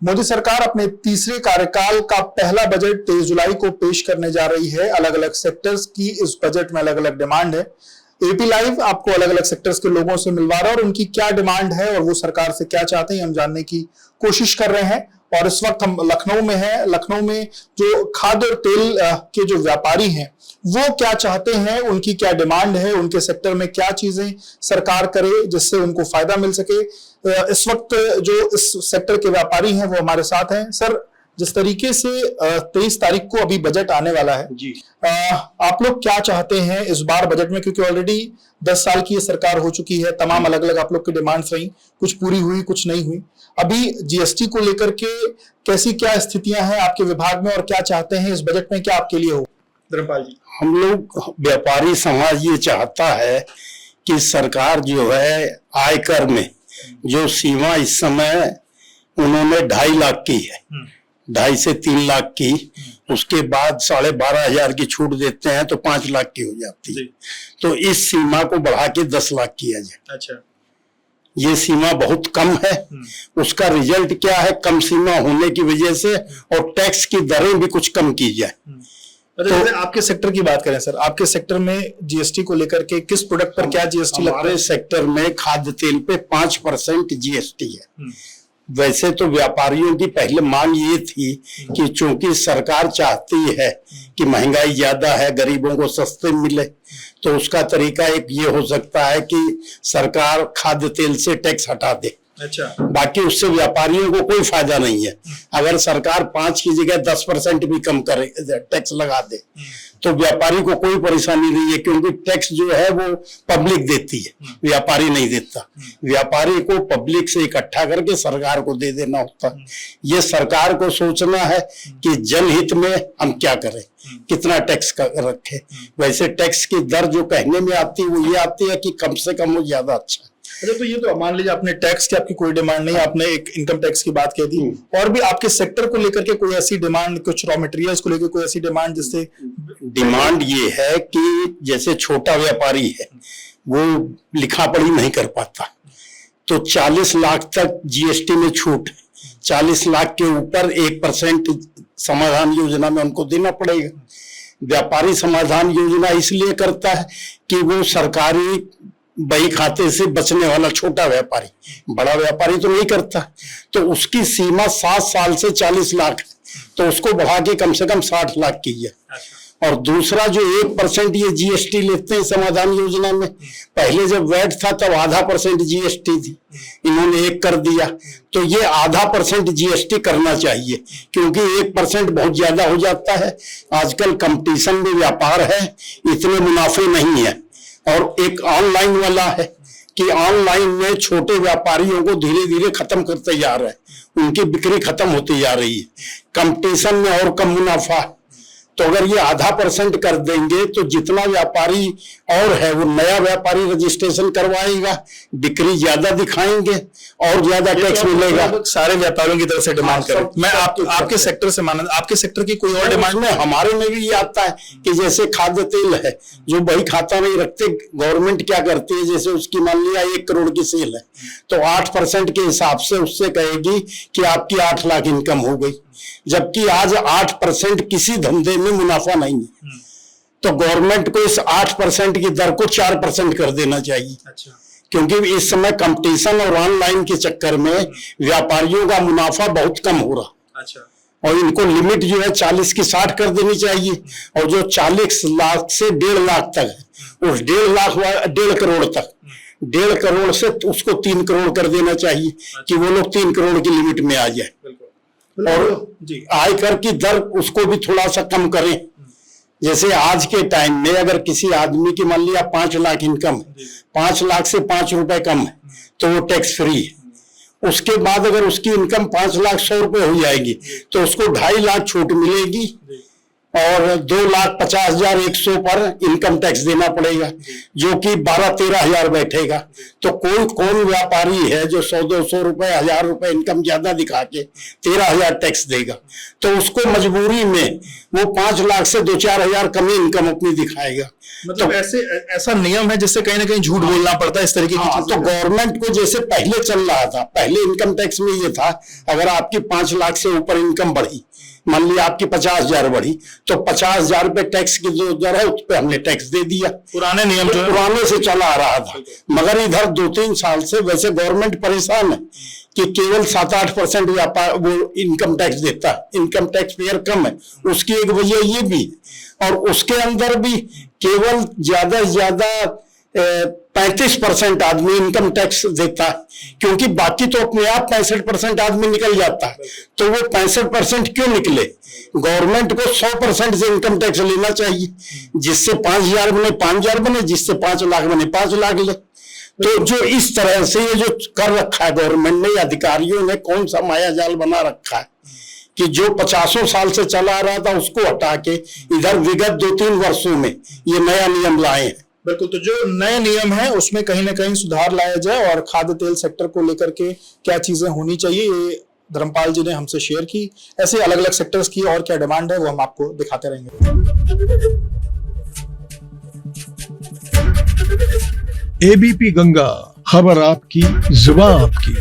मोदी सरकार अपने तीसरे कार्यकाल का पहला बजट 23 जुलाई को पेश करने जा रही है। अलग अलग सेक्टर्स की इस बजट में अलग अलग डिमांड है। एपी लाइव आपको अलग अलग सेक्टर्स के लोगों से मिलवा रहा है और उनकी क्या डिमांड है और वो सरकार से क्या चाहते हैं हम जानने की कोशिश कर रहे हैं। और इस वक्त हम लखनऊ में हैं। लखनऊ में जो खाद्य और तेल के जो व्यापारी हैं वो क्या चाहते हैं, उनकी क्या डिमांड है, उनके सेक्टर में क्या चीजें सरकार करे जिससे उनको फायदा मिल सके। इस वक्त जो इस सेक्टर के व्यापारी हैं वो हमारे साथ हैं। सर, जिस तरीके से 23 तारीख को अभी बजट आने वाला है जी, आप लोग क्या चाहते हैं इस बार बजट में, क्योंकि ऑलरेडी 10 साल की ये सरकार हो चुकी है, तमाम अलग अलग आप लोग की डिमांड्स रही, कुछ पूरी हुई कुछ नहीं हुई। अभी जीएसटी को लेकर के कैसी क्या स्थितियां हैं आपके विभाग में और क्या चाहते हैं इस बजट में, क्या आपके लिए हो? धर्मपाल जी। हम लोग व्यापारी समाज ये चाहता है कि सरकार जो है आयकर में जो सीमा इस समय उन्होंने 2.5 लाख की है, 2.5 से 3 लाख की, उसके बाद 12,500 की छूट देते हैं तो 5 लाख की हो जाती है। तो इस सीमा को बढ़ा के 10 लाख किया जाए। अच्छा, ये सीमा बहुत कम है। उसका रिजल्ट क्या है? कम सीमा होने की वजह से और टैक्स की दरें भी कुछ कम की जाए। तो आपके सेक्टर की बात करें सर, आपके सेक्टर में जीएसटी को लेकर के किस प्रोडक्ट पर क्या जीएसटी लगता है? हमारे सेक्टर में खाद्य तेल पे 5% जीएसटी है। वैसे तो व्यापारियों की पहले मांग ये थी कि चूंकि सरकार चाहती है कि महंगाई ज्यादा है, गरीबों को सस्ते मिले, तो उसका तरीका एक ये हो सकता है कि सरकार खाद्य तेल से टैक्स हटा दे। अच्छा, बाकी उससे व्यापारियों को कोई फायदा नहीं है। अगर सरकार 5 की जगह 10% भी कम करे, टैक्स लगा दे, तो व्यापारी को कोई परेशानी नहीं है, क्योंकि टैक्स जो है वो पब्लिक देती है, व्यापारी नहीं देता। व्यापारी को पब्लिक से इकट्ठा करके सरकार को दे देना होता है। ये सरकार को सोचना है कि जनहित में हम क्या करें, कितना टैक्स रखें। वैसे टैक्स की दर जो कहने में आती है वो ये आती है कि कम से कम वो ज्यादा अच्छा है। अच्छा, तो ये तो मान लीजिए आपने टैक्स की आपकी कोई डिमांड नहीं, आपने एक इनकम टैक्स की बात कह दी, और भी आपके सेक्टर को लेकर के कोई ऐसी डिमांड, कुछ रॉ मटेरियल्स को लेकर कोई ऐसी डिमांड जिससे? डिमांड ये है कि जैसे छोटा व्यापारी है वो लिखा पढ़ी नहीं कर पाता, तो 40 लाख तक जीएसटी में छूट, 40 लाख के ऊपर 1% समाधान योजना में उनको देना पड़ेगा। व्यापारी समाधान योजना इसलिए करता है कि वो सरकारी बही खाते से बचने वाला छोटा व्यापारी, बड़ा व्यापारी तो नहीं करता, तो उसकी सीमा 7 साल से 40 लाख है, तो उसको बढ़ा के कम से कम 60 लाख की है। और दूसरा जो 1% ये जीएसटी लेते हैं समाधान योजना में, पहले जब वैट था तब 0.5% जीएसटी थी, इन्होंने 1 कर दिया, तो ये 0.5% जीएसटी करना चाहिए, क्योंकि 1% बहुत ज्यादा हो जाता है। आजकल कंपटीशन में व्यापार है, इतने मुनाफे नहीं है। और एक ऑनलाइन वाला है कि ऑनलाइन में छोटे व्यापारियों को धीरे धीरे खत्म करते जा रहे हैं, उनकी बिक्री खत्म होती जा रही है, कंपटीशन में और कम मुनाफा। तो अगर ये 0.5% कर देंगे तो जितना व्यापारी और है वो नया व्यापारी रजिस्ट्रेशन करवाएगा, बिक्री ज्यादा दिखाएंगे और ज्यादा टैक्स मिलेगा। सारे व्यापारियों की तरफ से डिमांड करें। मैं आपके सेक्टर से माना, आपके सेक्टर की कोई और डिमांड में? हमारे में भी ये आता है कि जैसे खाद्य तेल है जो बही खाता नहीं रखते, गवर्नमेंट क्या करती है, जैसे उसकी मान लिया 1 करोड़ की सेल है तो 8% के हिसाब से उससे कहेगी कि आपकी 8 लाख इनकम हो गई, जबकि आज 8% किसी धंधे में मुनाफा नहीं है। तो गवर्नमेंट को इस 8% की दर को 4% कर देना चाहिए। अच्छा, क्योंकि इस समय कंपटीशन और ऑनलाइन के चक्कर में व्यापारियों का मुनाफा बहुत कम हो रहा। अच्छा, और इनको लिमिट जो है 40 की 60 कर देनी चाहिए, और जो 40 लाख से 1.5 लाख तक है उस 1.5 करोड़ तक, 1.5 करोड़ से उसको 3 करोड़ कर देना चाहिए। अच्छा, कि वो लोग 3 करोड़ की लिमिट में आ जाए। और आयकर की दर उसको भी थोड़ा सा कम करें। जैसे आज के टाइम में अगर किसी आदमी की मान लिया 5 लाख इनकम है, 5 लाख से 5 रुपए कम है तो वो टैक्स फ्री है। उसके बाद अगर उसकी इनकम 5,100,000 रुपए हो जाएगी तो उसको 2.5 लाख छूट मिलेगी और 2,50,100 पर इनकम टैक्स देना पड़ेगा, जो कि 12-13 हजार बैठेगा। तो कौन व्यापारी है जो 100-200 रुपए, 1000 रुपए इनकम ज्यादा दिखा के 13,000 टैक्स देगा? तो उसको मजबूरी में वो 5 लाख से 2-4 हजार कम इनकम अपनी दिखाएगा। मतलब ऐसा नियम है जिससे कहीं ना कहीं झूठ बोलना पड़ता है इस तरीके की चीजें। तो गवर्नमेंट को जैसे पहले चल रहा था, पहले इनकम टैक्स में ये था, अगर आपकी 5 लाख से ऊपर इनकम बढ़ी, मान लिया आपकी 50,000 बढ़ी, तो 50,000 पे टैक्स की जो दर है उस पर हमने टैक्स दे दिया। पुराने नियम जो पुराने से चला आ रहा था। मगर इधर 2-3 साल से वैसे गवर्नमेंट परेशान है कि केवल 7-8% व्यापार वो इनकम टैक्स देता है, इनकम टैक्स पेयर कम है। उसकी एक वजह ये भी है, और उसके अंदर भी केवल ज्यादा से ज्यादा 35% आदमी इनकम टैक्स देता है, क्योंकि बाकी तो अपने आप 65% आदमी निकल जाता है। तो वो 65% क्यों निकले? गवर्नमेंट को 100% से इनकम टैक्स लेना चाहिए, जिससे 5,000 बने 5,000 बने, जिससे 5 लाख बने 5 लाख ले। तो जो इस तरह से ये जो कर रखा है गवर्नमेंट ने, अधिकारियों ने कौन सा माया जाल बना रखा है कि जो 50 साल से चला आ रहा था उसको हटा के इधर विगत 2-3 वर्षों में ये नया नियम लाए हैं। बिल्कुल, तो जो नए नियम है उसमें कहीं ना कहीं सुधार लाया जाए, और खाद्य तेल सेक्टर को लेकर के क्या चीजें होनी चाहिए, ये धर्मपाल जी ने हमसे शेयर की। ऐसे अलग अलग सेक्टर्स की और क्या डिमांड है वो हम आपको दिखाते रहेंगे। एबीपी गंगा, खबर आपकी, जुबान आपकी।